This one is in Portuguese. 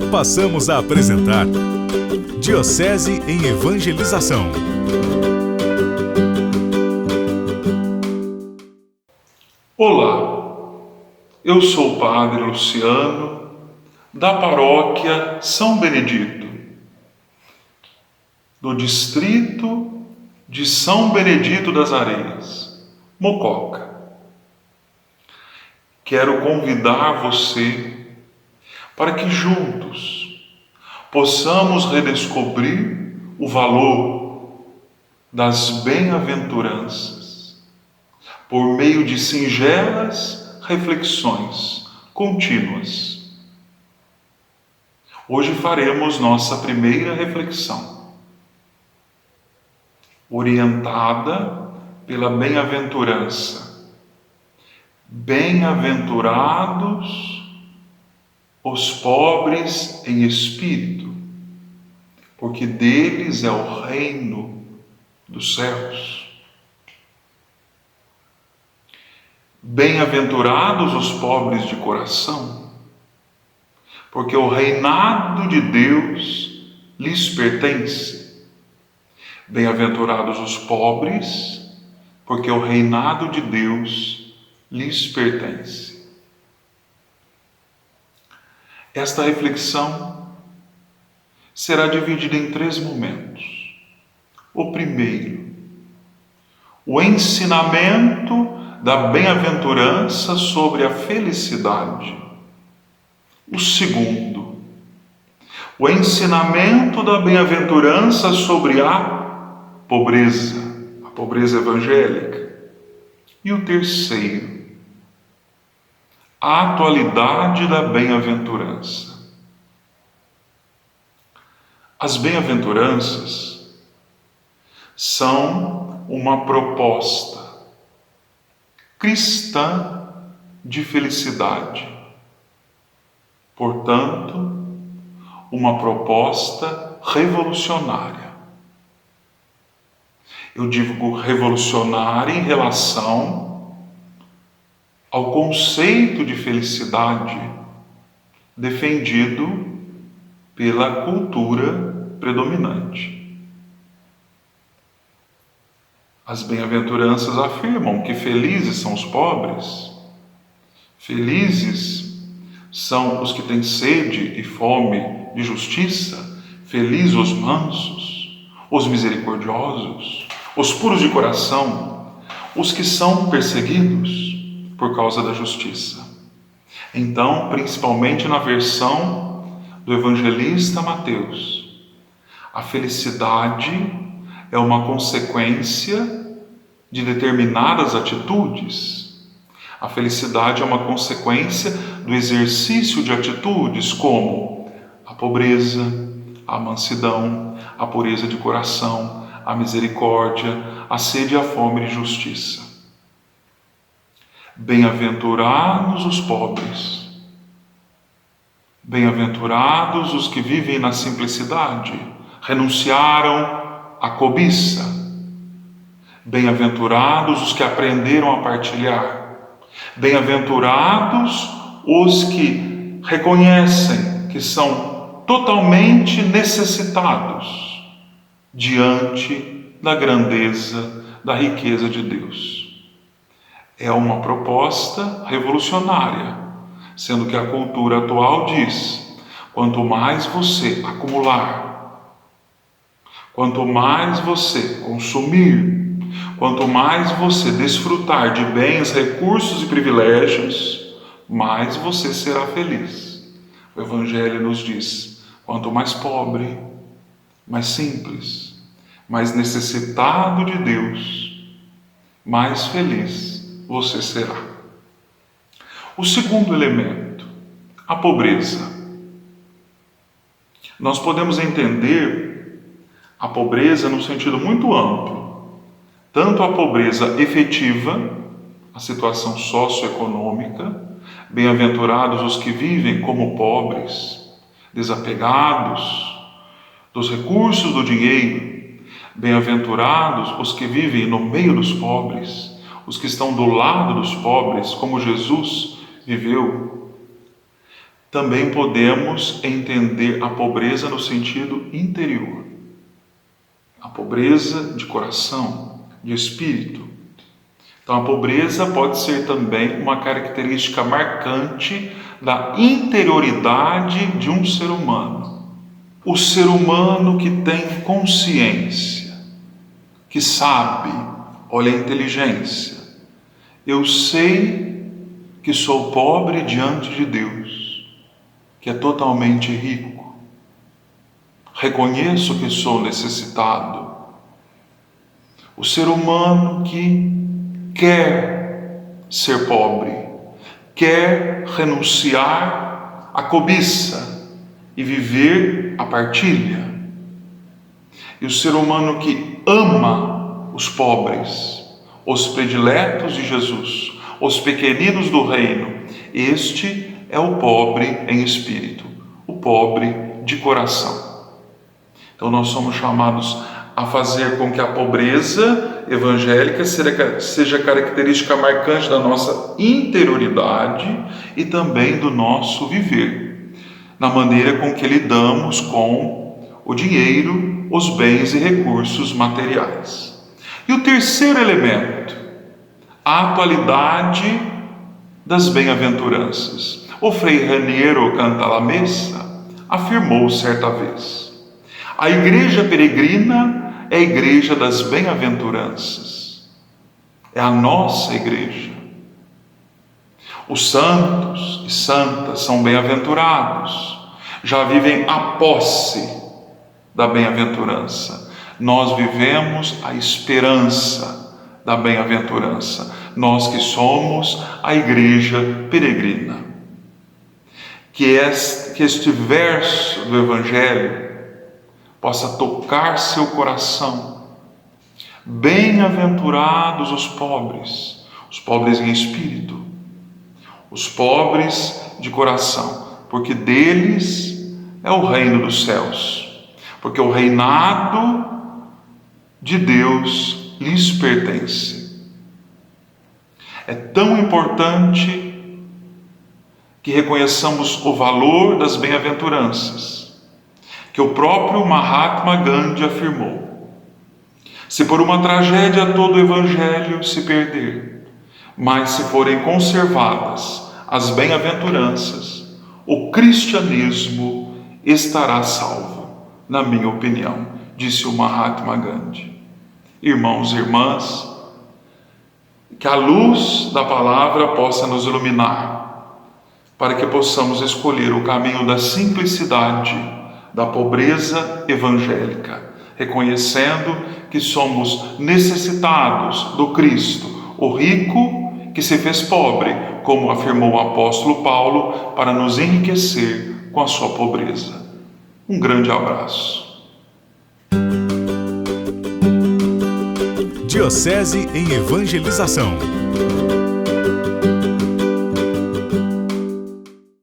Passamos a apresentar Diocese em Evangelização. Olá, eu sou o Padre Luciano, da Paróquia São Benedito, do distrito de São Benedito das Areias, Mococa. Quero convidar você para que juntos possamos redescobrir o valor das bem-aventuranças por meio de singelas reflexões contínuas. Hoje faremos nossa primeira reflexão, orientada pela bem-aventurança. Bem-aventurados os pobres em espírito, porque deles é o reino dos céus. Bem-aventurados os pobres de coração, porque o reinado de Deus lhes pertence. Bem-aventurados os pobres, porque o reinado de Deus lhes pertence. Esta reflexão será dividida em 3 momentos. O primeiro, o ensinamento da bem-aventurança sobre a felicidade. O segundo, o ensinamento da bem-aventurança sobre a pobreza evangélica. E o terceiro, a atualidade da bem-aventurança. As bem-aventuranças são uma proposta cristã de felicidade. Portanto, uma proposta revolucionária. Eu digo revolucionária em relação ao conceito de felicidade defendido pela cultura predominante. As bem-aventuranças afirmam que felizes são os pobres, felizes são os que têm sede e fome de justiça, felizes os mansos, os misericordiosos, os puros de coração, os que são perseguidos por causa da justiça. Então, principalmente na versão do evangelista Mateus, a felicidade é uma consequência de determinadas atitudes. A felicidade é uma consequência do exercício de atitudes como a pobreza, a mansidão, a pureza de coração, a misericórdia, a sede e a fome de justiça. Bem-aventurados os pobres, bem-aventurados os que vivem na simplicidade, renunciaram à cobiça, bem-aventurados os que aprenderam a partilhar, bem-aventurados os que reconhecem que são totalmente necessitados diante da grandeza, da riqueza de Deus. É uma proposta revolucionária, sendo que a cultura atual diz: quanto mais você acumular, quanto mais você consumir, quanto mais você desfrutar de bens, recursos e privilégios, mais você será feliz. O Evangelho nos diz: quanto mais pobre, mais simples, mais necessitado de Deus, mais feliz você será. O segundo elemento, a pobreza. Nós podemos entender a pobreza num sentido muito amplo, tanto a pobreza efetiva, a situação socioeconômica, bem-aventurados os que vivem como pobres, desapegados dos recursos do dinheiro, bem-aventurados os que vivem no meio dos pobres, os que estão do lado dos pobres, como Jesus viveu. também podemos entender a pobreza no sentido interior. A pobreza de coração, de espírito. Então, a pobreza pode ser também uma característica marcante da interioridade de um ser humano. O ser humano que tem consciência, que sabe, olha a inteligência. Eu sei que sou pobre diante de Deus, que é totalmente rico. Reconheço que sou necessitado. O ser humano que quer ser pobre, quer renunciar à cobiça e viver a partilha. E o ser humano que ama os pobres, os prediletos de Jesus, os pequeninos do reino, este é o pobre em espírito, o pobre de coração. Então nós somos chamados a fazer com que a pobreza evangélica seja característica marcante da nossa interioridade e também do nosso viver, na maneira com que lidamos com o dinheiro, os bens e recursos materiais. E o terceiro elemento, a atualidade das bem-aventuranças. O Frei Raniero Cantalamessa afirmou certa vez: a igreja peregrina é a igreja das bem-aventuranças, é a nossa igreja. Os santos e santas são bem-aventurados, já vivem a posse da bem-aventurança. Nós vivemos a esperança da bem-aventurança, nós que somos a igreja peregrina. Que este verso do Evangelho possa tocar seu coração. Bem-aventurados os pobres em espírito, os pobres de coração, porque deles é o reino dos céus, porque o reinado de Deus lhes pertence. É tão importante que reconheçamos o valor das bem-aventuranças, que o próprio Mahatma Gandhi afirmou: se por uma tragédia todo o Evangelho se perder, mas se forem conservadas as bem-aventuranças, o cristianismo estará salvo, na minha opinião, disse o Mahatma Gandhi. Irmãos e irmãs, que a luz da palavra possa nos iluminar, para que possamos escolher o caminho da simplicidade, da pobreza evangélica, reconhecendo que somos necessitados do Cristo, o rico que se fez pobre, como afirmou o apóstolo Paulo, para nos enriquecer com a sua pobreza. Um grande abraço. Diocese em Evangelização.